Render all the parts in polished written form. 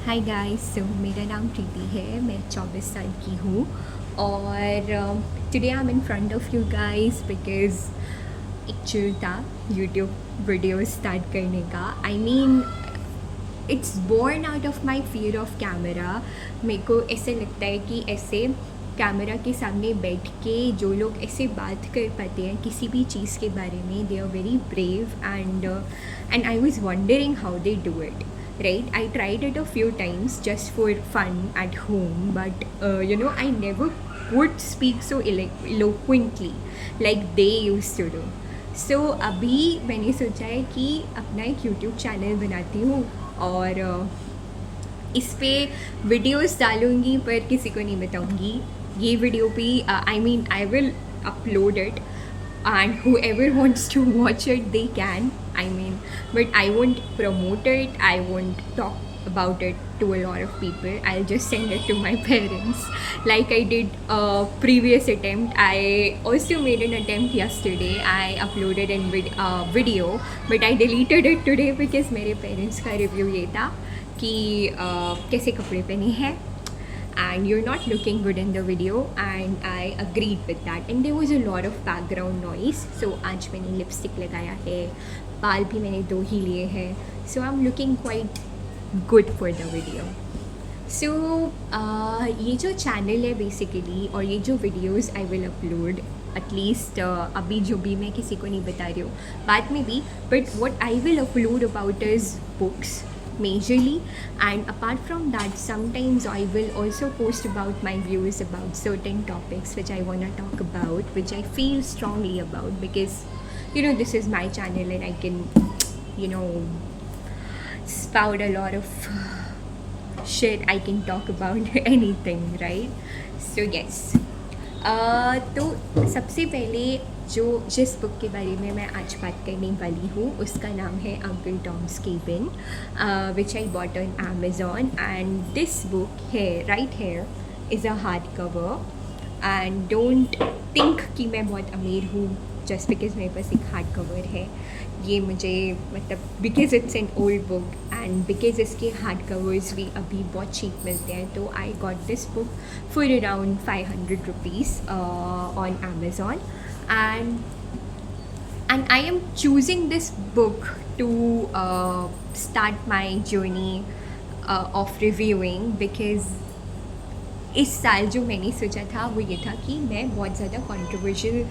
Hi guys, सो मेरा नाम प्रीति है। मैं 24 साल की हूँ और today I am in front of you guys because एक चिल था यूट्यूब वीडियो स्टार्ट करने का। I mean it's born out of my fear of camera. मेरे को ऐसे लगता है कि ऐसे कैमरा के सामने बैठ के जो लोग ऐसे बात कर पाते हैं किसी भी चीज़ के बारे में, they are very brave and I was wondering how they do it. Right, I tried it a few times just for fun at home, but I never would speak so eloquently like they used to do. So अभी मैंने सोचा है कि अपना एक YouTube channel बनाती हूँ और इस पे वीडियोस डालूँगी पर किसी को नहीं बताऊँगी. ये वीडियो भी I mean I will upload it and whoever wants to watch it they can. I mean, but I won't promote it, I won't talk about it to a lot of people. I'll just send it to my parents like I did a previous attempt. I also made an attempt yesterday. I uploaded a video, but I deleted it today because मेरे parents का review ये था कि कैसे कपड़े पहने हैं and you're not looking good in the video, and I agreed with that. And there was a lot of background noise. So आज मैंने लिपस्टिक लगाया है, बाल भी मैंने 2 ही लिए हैं. So I'm looking quite good for the video. So ये जो चैनल है बेसिकली और ये जो videos I will upload at least अभी जो भी मैं किसी को नहीं बता रही हूँ, बाद में भी, but what I will upload about is books majorly, and apart from that sometimes I will also post about my views about certain topics which I want to talk about, which I feel strongly about, because this is my channel and I can spout a lot of shit. I can talk about anything, right? So yes. तो सबसे पहले जिस book के बारे में मैं आज बात करने वाली हूँ उसका नाम है uncle Tom's cabin, which I bought on Amazon. And this book है right here is a hard cover. And don't think कि मैं बहुत अमीर हूँ जस्ट बिकॉज मेरे पास एक हार्ड कवर है. ये मुझे मतलब because it's an old book and because इसके हार्ड कवर्स भी अभी बहुत चीप मिलते हैं, तो I got this book for around 500 rupees on Amazon. And I am choosing this book to start my journey of reviewing, because इस साल जो मैंने सोचा था वो ये था कि मैं बहुत ज़्यादा कंट्रोवर्शियल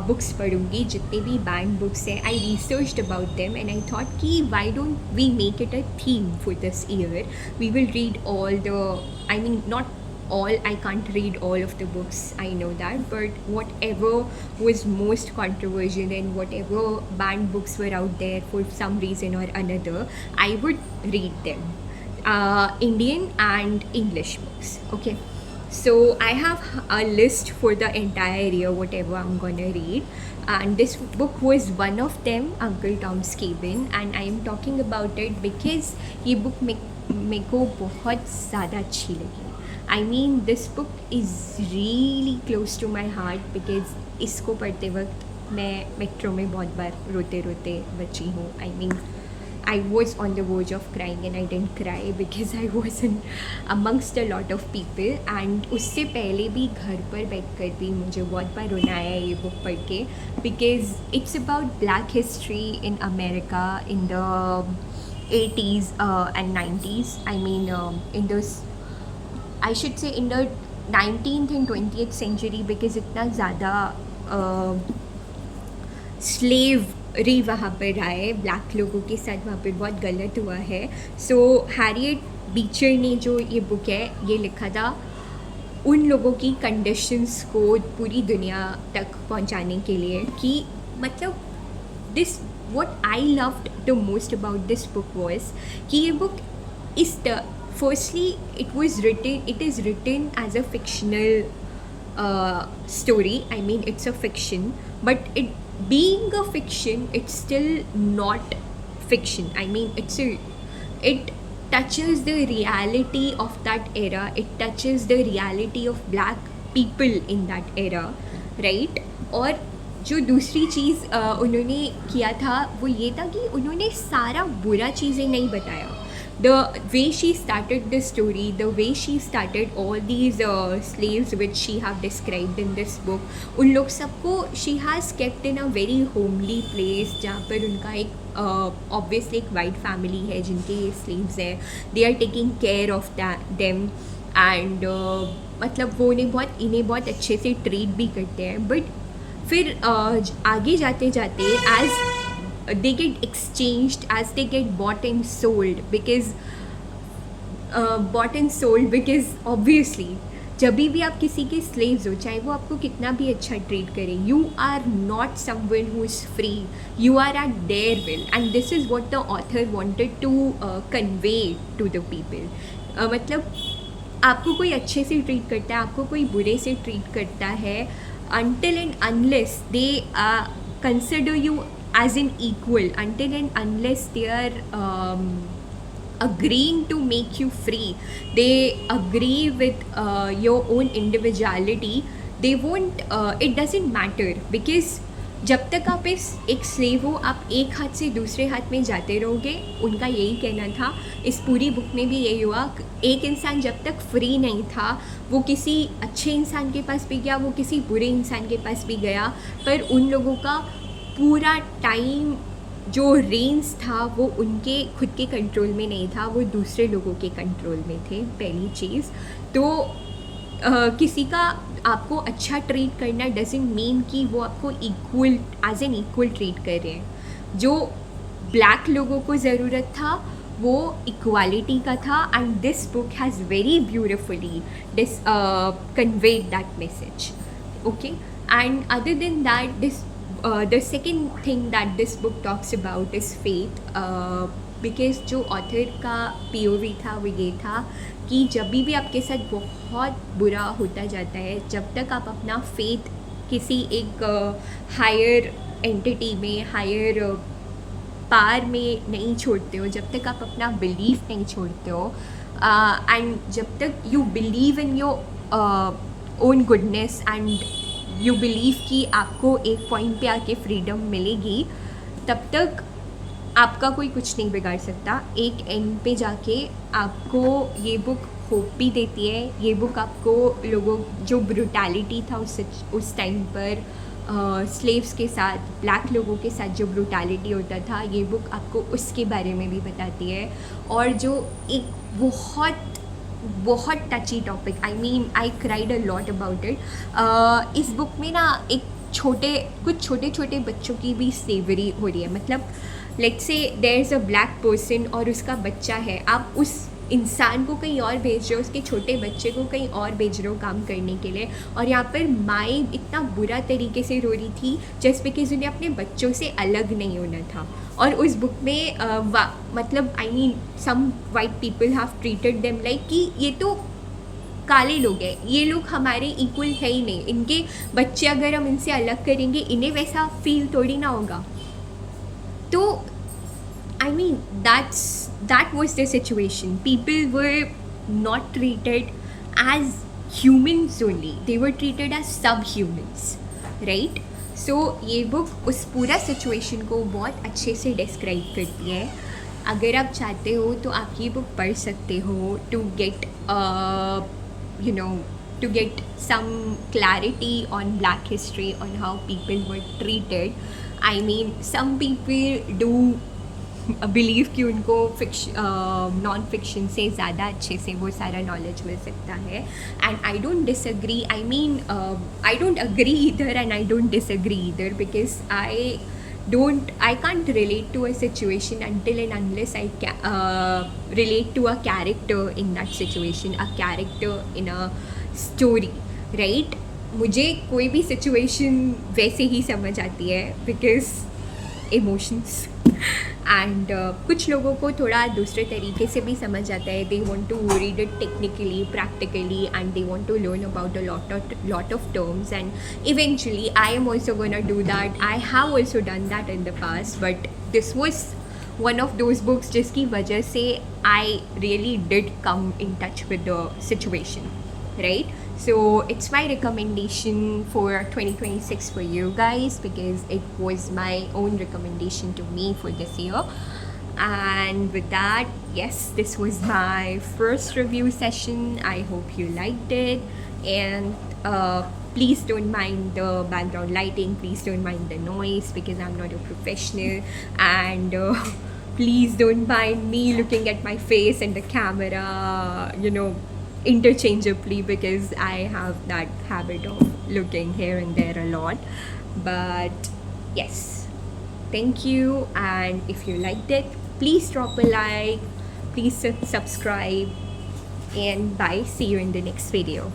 बुक्स पढ़ूँगी. जितने भी बैंड बुक्स हैं I researched about them and I thought कि why don't we make it a theme for this year. We will read all the, I mean not all, I can't read all of the books, I know that, but whatever was most controversial and whatever banned books were out there for some reason or another, I would read them. Indian and English books. Okay, so I have a list for the entire year whatever I'm gonna read, and this book was one of them, Uncle Tom's Cabin. And I am talking about it because ये book मेरे को बहुत ज़्यादा अच्छी लगी. I mean, this book is really close to my heart because इसको पढ़ते वक्त मैं मेट्रो में बहुत बार रोते रोते बची हूँ. I mean, I was on the verge of crying and I didn't cry because I wasn't amongst a lot of people. And उससे पहले भी घर पर बैठकर भी मुझे बहुत बार रोना आया ये बुक पढ़ के, because it's about black history in America in the 80s and 90s. I mean, in those, I should say in the 19th and 20th century, because इतना ज़्यादा स्लेवरी वहाँ पर रहा है, ब्लैक लोगों के साथ वहाँ पर बहुत गलत हुआ है. सो हैरियट बीचर ने जो ये बुक है ये लिखा था उन लोगों की कंडीशंस को पूरी दुनिया तक पहुँचाने के लिए, कि मतलब this what I loved the most about this book was कि ये book is the, firstly it is written as a fictional story. I mean, it's a fiction, but it being a fiction, it's still not fiction. I mean, it touches the reality of that era. It touches the reality of black people in that era, right? और जो दूसरी चीज़ उन्होंने किया था वो ये था कि उन्होंने सारा बुरा चीज़ें नहीं बताया. The way she started the story, the way she started all these slaves which she have described in this book, उन लोग सबको she has kept in a very homely place जहाँ पर उनका एक obviously एक white family है जिनके ये slaves हैं, they are taking care of them and मतलब वो इन्हें बहुत अच्छे से ट्रीट भी करते हैं. बट फिर आगे जाते जाते as they get exchanged, as they get bought and sold, because obviously जब भी आप किसी के स्लेव्स हो, चाहे वो आपको कितना भी अच्छा ट्रीट करें, you are not someone who is free, you are at their will. And this is what the author wanted to convey to the people. मतलब आपको कोई अच्छे से ट्रीट करता है, आपको कोई बुरे से ट्रीट करता है, until and unless they consider you as an equal, until and unless they are agreeing to make you free, they agree with your own individuality, they won't it doesn't matter. Because जब तक आप एक slave हो, आप एक हाथ से दूसरे हाथ में जाते रहोगे. उनका यही कहना था, इस पूरी बुक में भी यही हुआ. एक इंसान जब तक फ्री नहीं था, वो किसी अच्छे इंसान के पास भी गया, वो किसी बुरे इंसान के पास भी गया, पर उन लोगों का पूरा टाइम जो रेंज था वो उनके खुद के कंट्रोल में नहीं था, वो दूसरे लोगों के कंट्रोल में थे. पहली चीज़ तो किसी का आपको अच्छा ट्रीट करना डजंट मीन कि वो आपको equal as an equal treat कर रहे हैं. जो ब्लैक लोगों को ज़रूरत था वो इक्वालिटी का था. And this book has very beautifully conveyed that message. Okay, and other than that this the second thing that this book talks about is faith. Because जो ऑथर का POV था वो ये था कि जब भी आपके साथ बहुत बुरा होता जाता है, जब तक आप अपना फेथ किसी एक हायर एंटिटी में, हायर पार में नहीं छोड़ते हो, जब तक आप अपना बिलीफ नहीं छोड़ते हो, एंड जब तक you believe in your own goodness and you believe कि आपको एक पॉइंट पे आके फ्रीडम मिलेगी, तब तक आपका कोई कुछ नहीं बिगाड़ सकता. एक एंड पे जाके आपको ये बुक होप भी देती है. ये बुक आपको लोगों जो ब्रूटैलिटी था उस टाइम पर स्लेव्स के साथ, ब्लैक लोगों के साथ जो ब्रूटैलिटी होता था, ये बुक आपको उसके बारे में भी बताती है. और जो एक बहुत टची topic, I mean I cried a lot about it. इस बुक में ना कुछ छोटे छोटे बच्चों की भी सेवरी हो रही है. मतलब let's say there is a black person और उसका बच्चा है, आप उस इंसान को कहीं और भेज रहे हो, उसके छोटे बच्चे को कहीं और भेज रहे हो काम करने के लिए, और यहाँ पर माँ इतना बुरा तरीके से रो रही थी जस्ट बिकॉज उन्हें अपने बच्चों से अलग नहीं होना था. और उस बुक में मतलब I mean some white people have treated them like कि ये तो काले लोग हैं, ये लोग हमारे इक्वल है ही नहीं, इनके बच्चे अगर हम इनसे अलग करेंगे इन्हें वैसा फील थोड़ी ना होगा. तो I mean that was the situation. People were not treated as humans only, they were treated as subhumans, right? So ये बुक उस पूरा सिचुएशन को बहुत अच्छे से डिस्क्राइब करती है. अगर आप चाहते हो तो आप ये बुक पढ़ सकते हो to get to get some clarity on black history, on how people were treated. I mean some people do believe कि उनको नॉन फिक्शन से ज़्यादा अच्छे से वो सारा नॉलेज मिल सकता है. And I don't disagree, I mean I don't agree either and I don't disagree either, because I can't relate to a situation until and unless I relate to a character in that situation, a character in a story, right? मुझे कोई भी situation वैसे ही समझ आती है because emotions. And कुछ लोगों को थोड़ा दूसरे तरीके से भी समझ आता है. They want to read it technically, practically, and they want to learn about a lot of terms, and eventually I am also gonna do that. I have also done that in the past, but this was one of those books जिसकी वजह से I really did come in touch with the situation, right? So it's my recommendation for 2026 for you guys, because it was my own recommendation to me for this year. And with that, yes, this was my first review session. I hope you liked it. And please don't mind the background lighting, please don't mind the noise because I'm not a professional. And please don't mind me looking at my face and the camera, interchangeably, because I have that habit of looking here and there a lot. But yes, thank you. And if you liked it, please drop a like, please subscribe, and bye. See you in the next video.